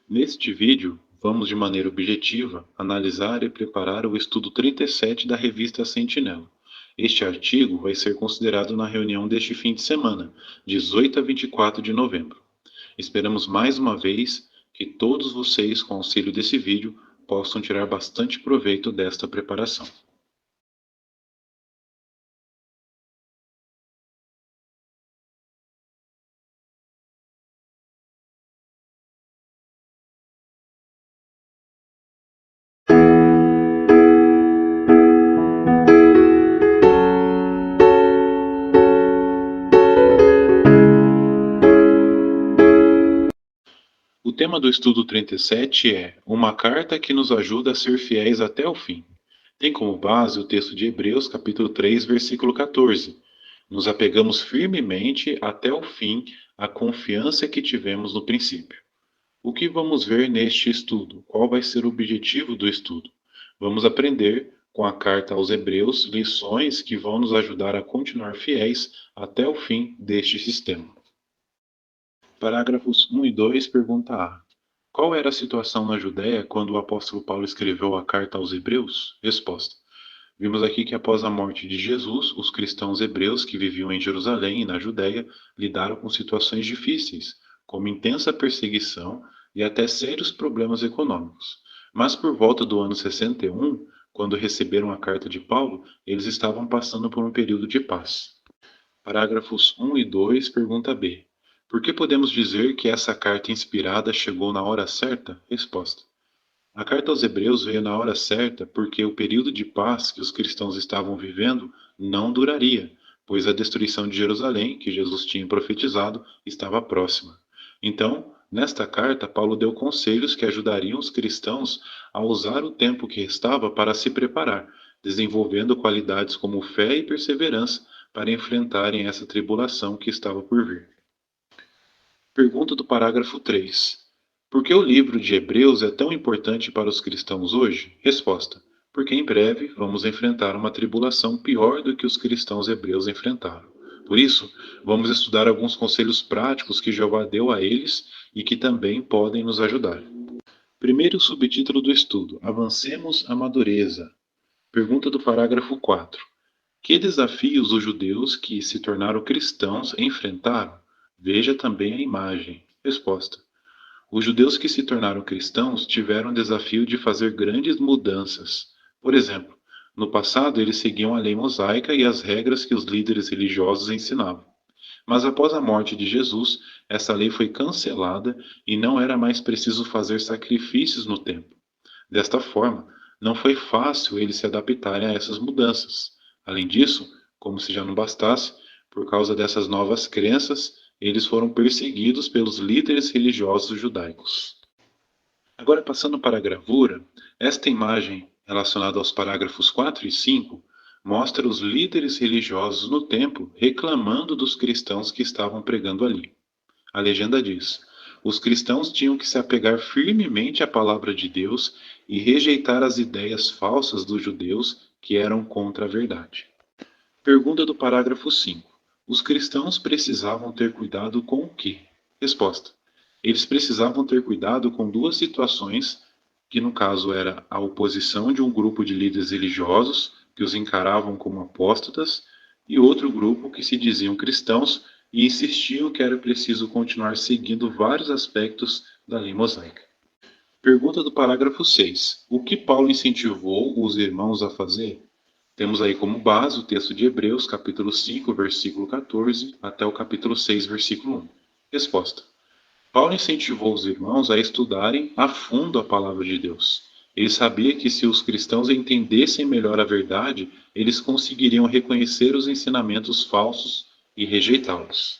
Neste vídeo, vamos de maneira objetiva analisar e preparar o estudo 37 da revista Sentinela. Este artigo vai ser considerado na reunião deste fim de semana, 18 a 24 de novembro. Esperamos mais uma vez que todos vocês, com o auxílio desse vídeo, possam tirar bastante proveito desta preparação. O tema do estudo 37 é uma carta que nos ajuda a ser fiéis até o fim. Tem como base o texto de Hebreus, capítulo 3, versículo 14. Nos apegamos firmemente até o fim à confiança que tivemos no princípio. O que vamos ver neste estudo? Qual vai ser o objetivo do estudo? Vamos aprender com a carta aos Hebreus lições que vão nos ajudar a continuar fiéis até o fim deste sistema. Parágrafos 1 e 2, pergunta A. Qual era a situação na Judéia quando o apóstolo Paulo escreveu a carta aos Hebreus? Resposta. Vimos aqui que após a morte de Jesus, os cristãos hebreus que viviam em Jerusalém e na Judéia lidaram com situações difíceis, como intensa perseguição e até sérios problemas econômicos. Mas por volta do ano 61, quando receberam a carta de Paulo, eles estavam passando por um período de paz. Parágrafos 1 e 2, pergunta B. Por que podemos dizer que essa carta inspirada chegou na hora certa? Resposta. A carta aos Hebreus veio na hora certa porque o período de paz que os cristãos estavam vivendo não duraria, pois a destruição de Jerusalém, que Jesus tinha profetizado, estava próxima. Então, nesta carta, Paulo deu conselhos que ajudariam os cristãos a usar o tempo que restava para se preparar, desenvolvendo qualidades como fé e perseverança para enfrentarem essa tribulação que estava por vir. Pergunta do parágrafo 3. Por que o livro de Hebreus é tão importante para os cristãos hoje? Resposta. Porque em breve vamos enfrentar uma tribulação pior do que os cristãos hebreus enfrentaram. Por isso, vamos estudar alguns conselhos práticos que Jeová deu a eles e que também podem nos ajudar. Primeiro subtítulo do estudo: Avancemos a madureza. Pergunta do parágrafo 4. Que desafios os judeus que se tornaram cristãos enfrentaram? Veja também a imagem. Resposta. Os judeus que se tornaram cristãos tiveram o desafio de fazer grandes mudanças. Por exemplo, no passado eles seguiam a lei mosaica e as regras que os líderes religiosos ensinavam. Mas após a morte de Jesus, essa lei foi cancelada e não era mais preciso fazer sacrifícios no templo. Desta forma, não foi fácil eles se adaptarem a essas mudanças. Além disso, como se já não bastasse, por causa dessas novas crenças, eles foram perseguidos pelos líderes religiosos judaicos. Agora, passando para a gravura, esta imagem, relacionada aos parágrafos 4 e 5, mostra os líderes religiosos no templo reclamando dos cristãos que estavam pregando ali. A legenda diz: os cristãos tinham que se apegar firmemente à palavra de Deus e rejeitar as ideias falsas dos judeus que eram contra a verdade. Pergunta do parágrafo 5. Os cristãos precisavam ter cuidado com o quê? Resposta. Eles precisavam ter cuidado com duas situações, que no caso era a oposição de um grupo de líderes religiosos que os encaravam como apóstatas e outro grupo que se diziam cristãos e insistiam que era preciso continuar seguindo vários aspectos da lei mosaica. Pergunta do parágrafo 6. O que Paulo incentivou os irmãos a fazer? Temos aí como base o texto de Hebreus, capítulo 5, versículo 14, até o capítulo 6, versículo 1. Resposta. Paulo incentivou os irmãos a estudarem a fundo a palavra de Deus. Ele sabia que se os cristãos entendessem melhor a verdade, eles conseguiriam reconhecer os ensinamentos falsos e rejeitá-los.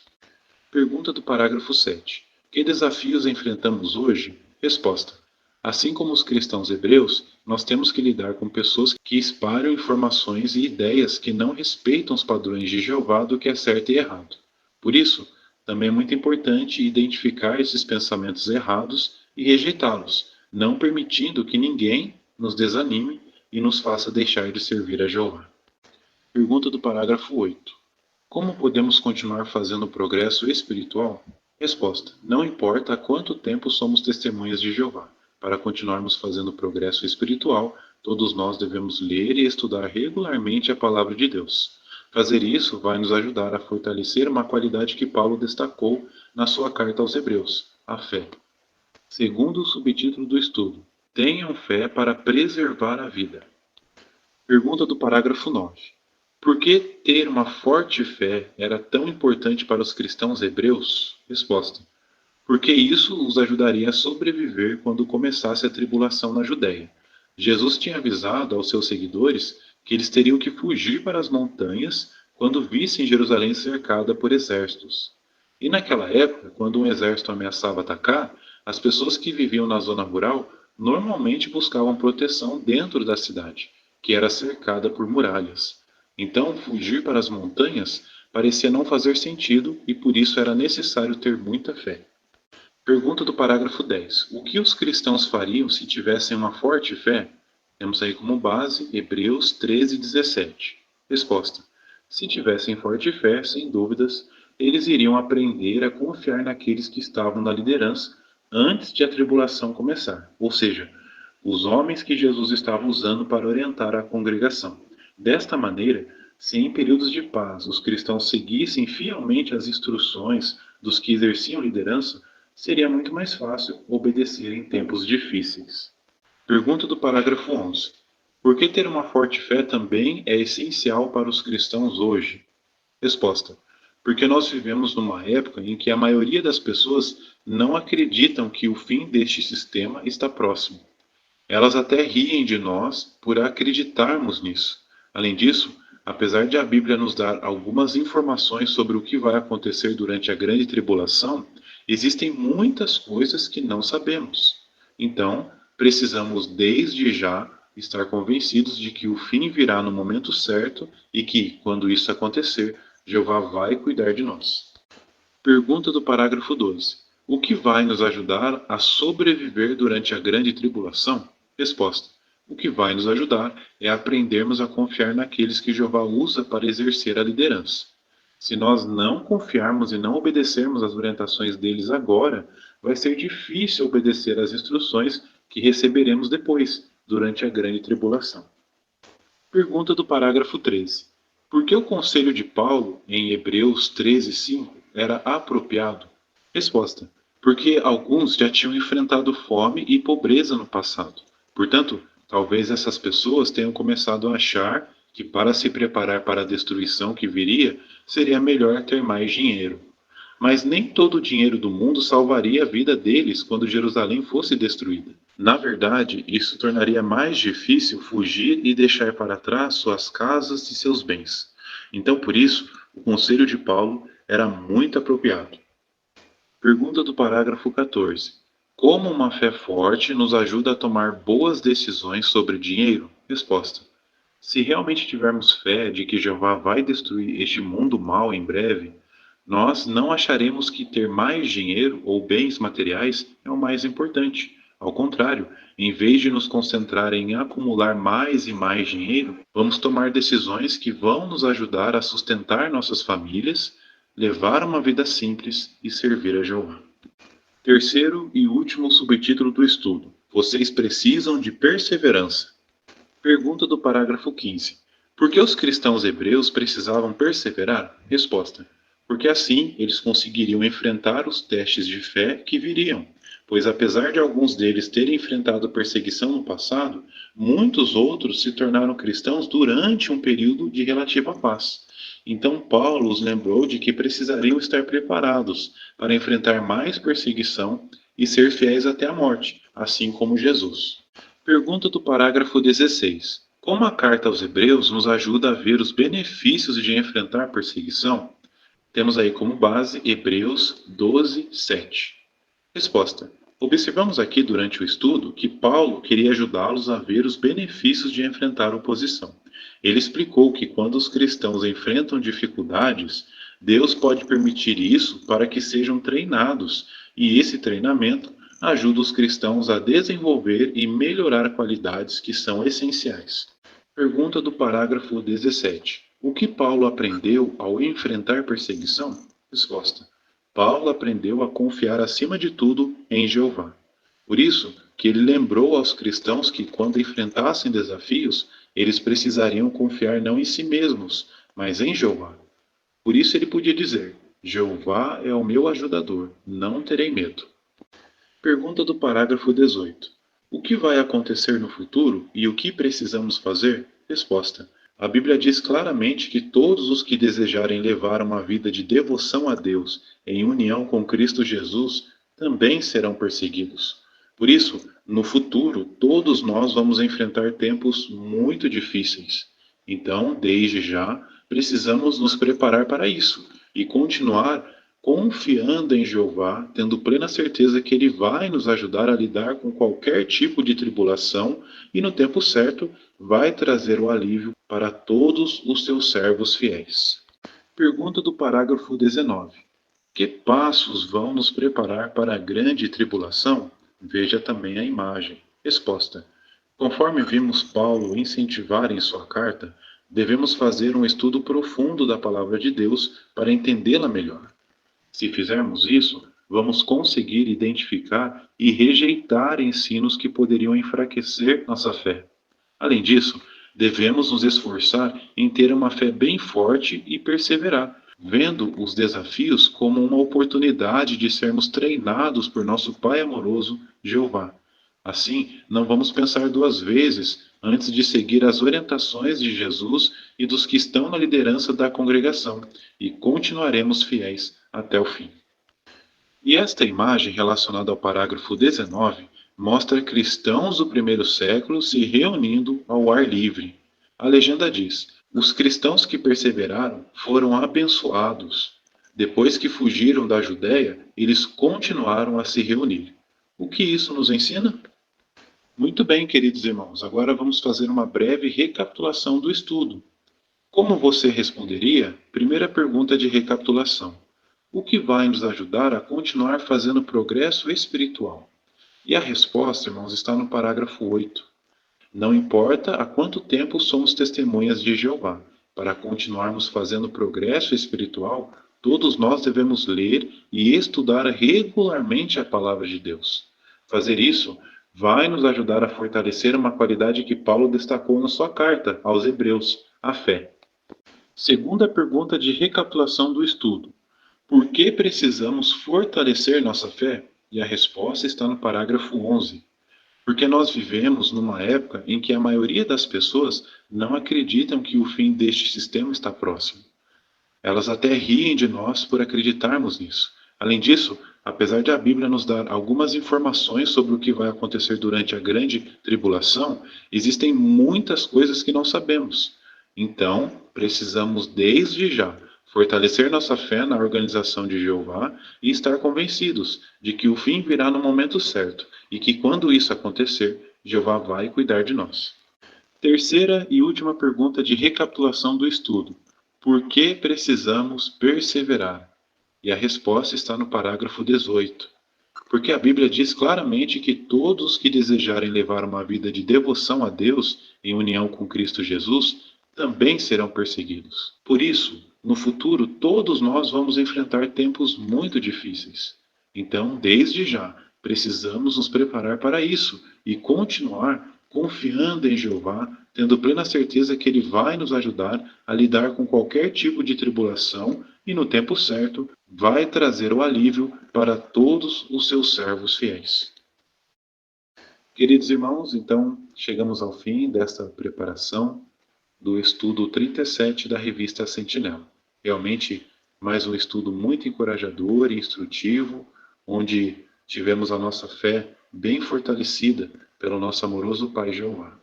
Pergunta do parágrafo 7. Que desafios enfrentamos hoje? Resposta. Assim como os cristãos hebreus, nós temos que lidar com pessoas que espalham informações e ideias que não respeitam os padrões de Jeová do que é certo e errado. Por isso, também é muito importante identificar esses pensamentos errados e rejeitá-los, não permitindo que ninguém nos desanime e nos faça deixar de servir a Jeová. Pergunta do parágrafo 8. Como podemos continuar fazendo progresso espiritual? Resposta: não importa há quanto tempo somos testemunhas de Jeová. Para continuarmos fazendo progresso espiritual, todos nós devemos ler e estudar regularmente a palavra de Deus. Fazer isso vai nos ajudar a fortalecer uma qualidade que Paulo destacou na sua carta aos Hebreus, a fé. Segundo o subtítulo do estudo, tenham fé para preservar a vida. Pergunta do parágrafo 9. Por que ter uma forte fé era tão importante para os cristãos hebreus? Resposta: porque isso os ajudaria a sobreviver quando começasse a tribulação na Judéia. Jesus tinha avisado aos seus seguidores que eles teriam que fugir para as montanhas quando vissem Jerusalém cercada por exércitos. E naquela época, quando um exército ameaçava atacar, as pessoas que viviam na zona rural normalmente buscavam proteção dentro da cidade, que era cercada por muralhas. Então, fugir para as montanhas parecia não fazer sentido e por isso era necessário ter muita fé. Pergunta do parágrafo 10. O que os cristãos fariam se tivessem uma forte fé? Temos aí como base Hebreus 13:17. Resposta: se tivessem forte fé, sem dúvidas, eles iriam aprender a confiar naqueles que estavam na liderança antes de a tribulação começar, ou seja, os homens que Jesus estava usando para orientar a congregação. Desta maneira, se em períodos de paz os cristãos seguissem fielmente as instruções dos que exerciam liderança, seria muito mais fácil obedecer em tempos difíceis. Pergunta do parágrafo 11. Por que ter uma forte fé também é essencial para os cristãos hoje? Resposta: porque nós vivemos numa época em que a maioria das pessoas não acreditam que o fim deste sistema está próximo. Elas até riem de nós por acreditarmos nisso. Além disso, apesar de a Bíblia nos dar algumas informações sobre o que vai acontecer durante a grande tribulação, existem muitas coisas que não sabemos. Então, precisamos desde já estar convencidos de que o fim virá no momento certo e que, quando isso acontecer, Jeová vai cuidar de nós. Pergunta do parágrafo 12. O que vai nos ajudar a sobreviver durante a grande tribulação? Resposta: o que vai nos ajudar é aprendermos a confiar naqueles que Jeová usa para exercer a liderança. Se nós não confiarmos e não obedecermos às orientações deles agora, vai ser difícil obedecer às instruções que receberemos depois, durante a grande tribulação. Pergunta do parágrafo 13. Por que o conselho de Paulo, em Hebreus 13:5, era apropriado? Resposta: porque alguns já tinham enfrentado fome e pobreza no passado. Portanto, talvez essas pessoas tenham começado a achar que para se preparar para a destruição que viria, seria melhor ter mais dinheiro. Mas nem todo o dinheiro do mundo salvaria a vida deles quando Jerusalém fosse destruída. Na verdade, isso tornaria mais difícil fugir e deixar para trás suas casas e seus bens. Então, por isso, o conselho de Paulo era muito apropriado. Pergunta do parágrafo 14. Como uma fé forte nos ajuda a tomar boas decisões sobre dinheiro? Resposta: se realmente tivermos fé de que Jeová vai destruir este mundo mal em breve, nós não acharemos que ter mais dinheiro ou bens materiais é o mais importante. Ao contrário, em vez de nos concentrar em acumular mais e mais dinheiro, vamos tomar decisões que vão nos ajudar a sustentar nossas famílias, levar uma vida simples e servir a Jeová. Terceiro e último subtítulo do estudo: vocês precisam de perseverança. Pergunta do parágrafo 15. Por que os cristãos hebreus precisavam perseverar? Resposta: porque assim eles conseguiriam enfrentar os testes de fé que viriam, pois apesar de alguns deles terem enfrentado perseguição no passado, muitos outros se tornaram cristãos durante um período de relativa paz. Então Paulo os lembrou de que precisariam estar preparados para enfrentar mais perseguição e ser fiéis até a morte, assim como Jesus. Pergunta do parágrafo 16. Como a carta aos Hebreus nos ajuda a ver os benefícios de enfrentar perseguição? Temos aí como base Hebreus 12:7. Resposta: observamos aqui durante o estudo que Paulo queria ajudá-los a ver os benefícios de enfrentar oposição. Ele explicou que quando os cristãos enfrentam dificuldades, Deus pode permitir isso para que sejam treinados, e esse treinamento ajuda os cristãos a desenvolver e melhorar qualidades que são essenciais. Pergunta do parágrafo 17. O que Paulo aprendeu ao enfrentar perseguição? Resposta: Paulo aprendeu a confiar acima de tudo em Jeová. Por isso que ele lembrou aos cristãos que quando enfrentassem desafios, eles precisariam confiar não em si mesmos, mas em Jeová. Por isso ele podia dizer: Jeová é o meu ajudador, não terei medo. Pergunta do parágrafo 18. O que vai acontecer no futuro e o que precisamos fazer? Resposta. A Bíblia diz claramente que todos os que desejarem levar uma vida de devoção a Deus em união com Cristo Jesus também serão perseguidos. Por isso, no futuro, todos nós vamos enfrentar tempos muito difíceis. Então, desde já, precisamos nos preparar para isso e continuar confiando em Jeová, tendo plena certeza que Ele vai nos ajudar a lidar com qualquer tipo de tribulação e, no tempo certo, vai trazer o alívio para todos os seus servos fiéis. Pergunta do parágrafo 19. Que passos vão nos preparar para a grande tribulação? Veja também a imagem. Resposta. Conforme vimos Paulo incentivar em sua carta, devemos fazer um estudo profundo da palavra de Deus para entendê-la melhor. Se fizermos isso, vamos conseguir identificar e rejeitar ensinos que poderiam enfraquecer nossa fé. Além disso, devemos nos esforçar em ter uma fé bem forte e perseverar, vendo os desafios como uma oportunidade de sermos treinados por nosso Pai amoroso, Jeová. Assim, não vamos pensar duas vezes antes de seguir as orientações de Jesus e dos que estão na liderança da congregação, e continuaremos fiéis até o fim. E esta imagem relacionada ao parágrafo 19 mostra cristãos do primeiro século se reunindo ao ar livre. A legenda diz: os cristãos que perseveraram foram abençoados. Depois que fugiram da Judéia, eles continuaram a se reunir. O que isso nos ensina? Muito bem, queridos irmãos, agora vamos fazer uma breve recapitulação do estudo. Como você responderia? Primeira pergunta de recapitulação: o que vai nos ajudar a continuar fazendo progresso espiritual? E a resposta, irmãos, está no parágrafo 8. Não importa há quanto tempo somos testemunhas de Jeová, para continuarmos fazendo progresso espiritual, todos nós devemos ler e estudar regularmente a palavra de Deus. Fazer isso vai nos ajudar a fortalecer uma qualidade que Paulo destacou na sua carta aos Hebreus, a fé. Segunda pergunta de recapitulação do estudo: por que precisamos fortalecer nossa fé? E a resposta está no parágrafo 11. Porque nós vivemos numa época em que a maioria das pessoas não acreditam que o fim deste sistema está próximo. Elas até riem de nós por acreditarmos nisso. Além disso, apesar de a Bíblia nos dar algumas informações sobre o que vai acontecer durante a grande tribulação, existem muitas coisas que não sabemos. Então, precisamos desde já fortalecer nossa fé na organização de Jeová e estar convencidos de que o fim virá no momento certo e que quando isso acontecer, Jeová vai cuidar de nós. Terceira e última pergunta de recapitulação do estudo: por que precisamos perseverar? E a resposta está no parágrafo 18. Porque a Bíblia diz claramente que todos que desejarem levar uma vida de devoção a Deus em união com Cristo Jesus também serão perseguidos. Por isso, no futuro, todos nós vamos enfrentar tempos muito difíceis. Então, desde já, precisamos nos preparar para isso e continuar confiando em Jeová, tendo plena certeza que Ele vai nos ajudar a lidar com qualquer tipo de tribulação e, no tempo certo, vai trazer o alívio para todos os seus servos fiéis. Queridos irmãos, então chegamos ao fim desta preparação do estudo 37 da revista Sentinela. Realmente, mais um estudo muito encorajador e instrutivo, onde tivemos a nossa fé bem fortalecida pelo nosso amoroso Pai Jeová.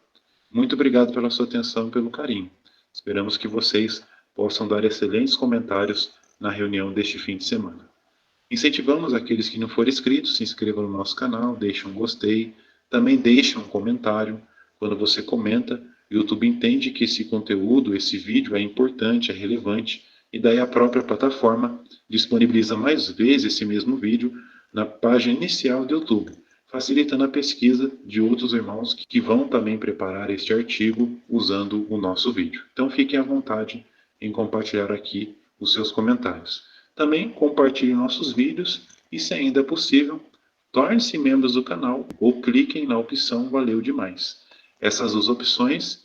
Muito obrigado pela sua atenção e pelo carinho. Esperamos que vocês possam dar excelentes comentários na reunião deste fim de semana. Incentivamos aqueles que não forem inscritos, se inscrevam no nosso canal, deixem um gostei, também deixem um comentário. Quando você comenta, o YouTube entende que esse conteúdo, esse vídeo é importante, é relevante, e daí a própria plataforma disponibiliza mais vezes esse mesmo vídeo na página inicial do YouTube, facilitando a pesquisa de outros irmãos que vão também preparar este artigo usando o nosso vídeo. Então fiquem à vontade em compartilhar aqui os seus comentários. Também compartilhe nossos vídeos e, se ainda é possível, torne-se membros do canal ou cliquem na opção Valeu Demais. Essas duas opções,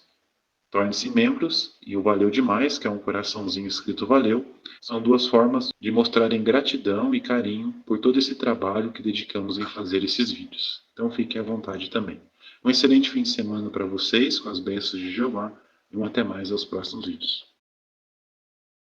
torne-se membros e o Valeu Demais, que é um coraçãozinho escrito Valeu, são duas formas de mostrarem gratidão e carinho por todo esse trabalho que dedicamos em fazer esses vídeos. Então fiquem à vontade também. Um excelente fim de semana para vocês, com as bênçãos de Jeová, e um até mais aos próximos vídeos.